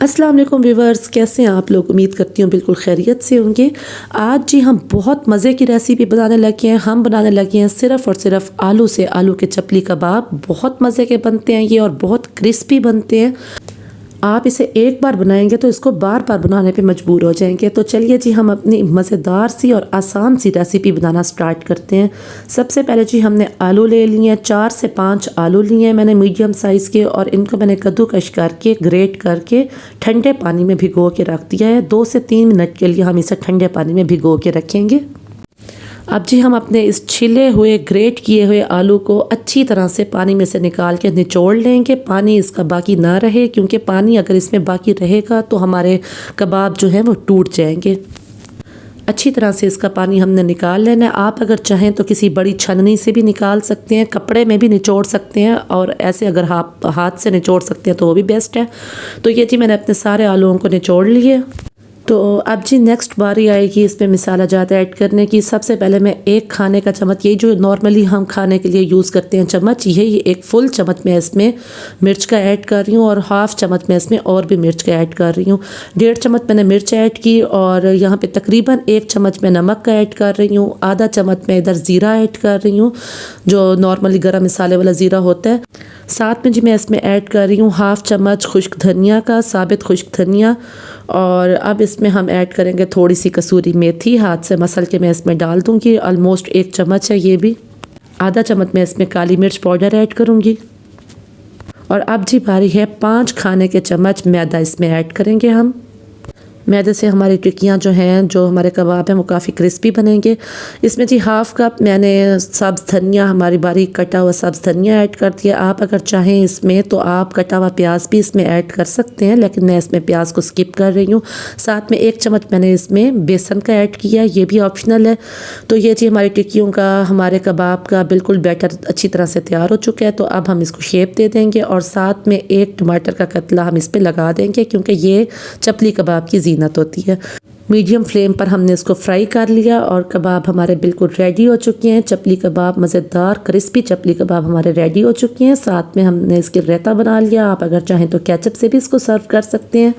अस्सलाम वालेकुम व्यूवर्स, कैसे हैं आप लोग। उम्मीद करती हूँ बिल्कुल खैरियत से होंगे। आज जी हम बहुत मज़े की रेसिपी बनाने लगे हैं। हम बनाने लगे हैं सिर्फ़ और सिर्फ आलू से आलू के चपली कबाब। बहुत मज़े के बनते हैं ये और बहुत क्रिस्पी बनते हैं। आप इसे एक बार बनाएंगे तो इसको बार बार बनाने पे मजबूर हो जाएंगे। तो चलिए जी हम अपनी मज़ेदार सी और आसान सी रेसिपी बनाना स्टार्ट करते हैं। सबसे पहले जी हमने आलू ले लिए हैं, 4 से 5 आलू लिए हैं मैंने मीडियम साइज़ के, और इनको मैंने कद्दूकश करके ग्रेट करके ठंडे पानी में भिगो के रख दिया है। 2 से 3 मिनट के लिए हम इसे ठंडे पानी में भिगो के रखेंगे। अब जी हम अपने इस छिले हुए ग्रेट किए हुए आलू को अच्छी तरह से पानी में से निकाल के निचोड़ लेंगे। पानी इसका बाकी ना रहे, क्योंकि पानी अगर इसमें बाकी रहेगा तो हमारे कबाब जो हैं वो टूट जाएंगे। अच्छी तरह से इसका पानी हमने निकाल लेना है। आप अगर चाहें तो किसी बड़ी छन्नी से भी निकाल सकते हैं, कपड़े में भी निचोड़ सकते हैं, और ऐसे अगर आप हाथ से निचोड़ सकते हैं तो वो भी बेस्ट है। तो ये जी मैंने अपने सारे आलूओं को निचोड़ लिए। तो अब जी नेक्स्ट बारी आएगी इसमें मसाला ज़्यादा ऐड करने की। सबसे पहले मैं 1 खाने का चम्मच, ये जो नॉर्मली हम खाने के लिए यूज़ करते हैं चम्मच, ये 1 फुल चम्मच मैं इसमें मिर्च का ऐड कर रही हूँ, और हाफ़ चम्मच मैं इसमें और भी मिर्च का ऐड कर रही हूँ। 1.5 चम्मच मैंने मिर्च ऐड की, और यहाँ पे तकरीबन 1 चम्मच मैं नमक का ऐड कर रही हूँ। आधा चम्मच मैं इधर ज़ीरा ऐड कर रही हूँ, जो नॉर्मली गरम मसाले वाला ज़ीरा होता है। साथ में जी मैं इसमें ऐड कर रही हूँ हाफ़ चम्मच खुश्क धनिया का, साबित खुश्क धनिया। और अब इसमें हम ऐड करेंगे थोड़ी सी कसूरी मेथी, हाथ से मसल के मैं इसमें डाल दूँगी। ऑलमोस्ट 1 चम्मच है ये भी। आधा चम्मच मैं इसमें काली मिर्च पाउडर ऐड करूँगी। और अब जी बारी है 5 खाने के चम्मच मैदा इसमें ऐड करेंगे हम। मैदे से हमारी टिक्कियाँ जो हैं, जो हमारे कबाब हैं, वो काफ़ी क्रिस्पी बनेंगे। इसमें जी हाफ़ कप मैंने सब्ज़ धनिया, हमारी बारीक कटा हुआ सब्ज़ धनिया ऐड कर दिया। आप अगर चाहें इसमें तो आप कटा हुआ प्याज भी इसमें ऐड कर सकते हैं, लेकिन मैं इसमें प्याज को स्किप कर रही हूँ। साथ में 1 चम्मच मैंने इसमें बेसन का ऐड किया, ये भी ऑप्शनल है। तो ये जी हमारी टिक्कियों का, हमारे कबाब का बिल्कुल बैटर अच्छी तरह से तैयार हो चुका है। तो अब हम इसको शेप दे देंगे, और साथ में 1 टमाटर का कतला हम इस पर लगा देंगे, क्योंकि ये चपली कबाब की ज़ीनत होती है। मीडियम फ्लेम पर हमने इसको फ्राई कर लिया, और कबाब हमारे बिल्कुल रेडी हो चुके हैं। चपली कबाब, मज़ेदार क्रिस्पी चपली कबाब हमारे रेडी हो चुके हैं। साथ में हमने इसके रायता बना लिया। आप अगर चाहें तो केचप से भी इसको सर्व कर सकते हैं।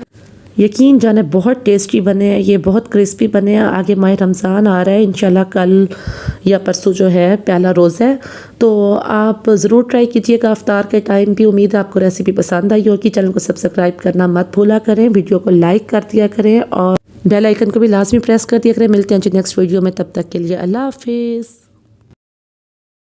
यकीन जाने बहुत टेस्टी बने हैं ये, बहुत क्रिस्पी बने हैं। आगे माह रमज़ान आ रहा है, इंशाल्लाह कल या परसों जो है पहला रोज़ा है, तो आप ज़रूर ट्राई कीजिएगा इफ्तार के टाइम भी। उम्मीद है आपको रेसिपी पसंद आई होगी। चैनल को सब्सक्राइब करना मत भूला करें, वीडियो को लाइक कर दिया करें, और बेल आइकन को भी लाजमी प्रेस कर दिया करें। मिलते हैं जी नेक्स्ट वीडियो में, तब तक के लिए अल्लाह हाफिज़।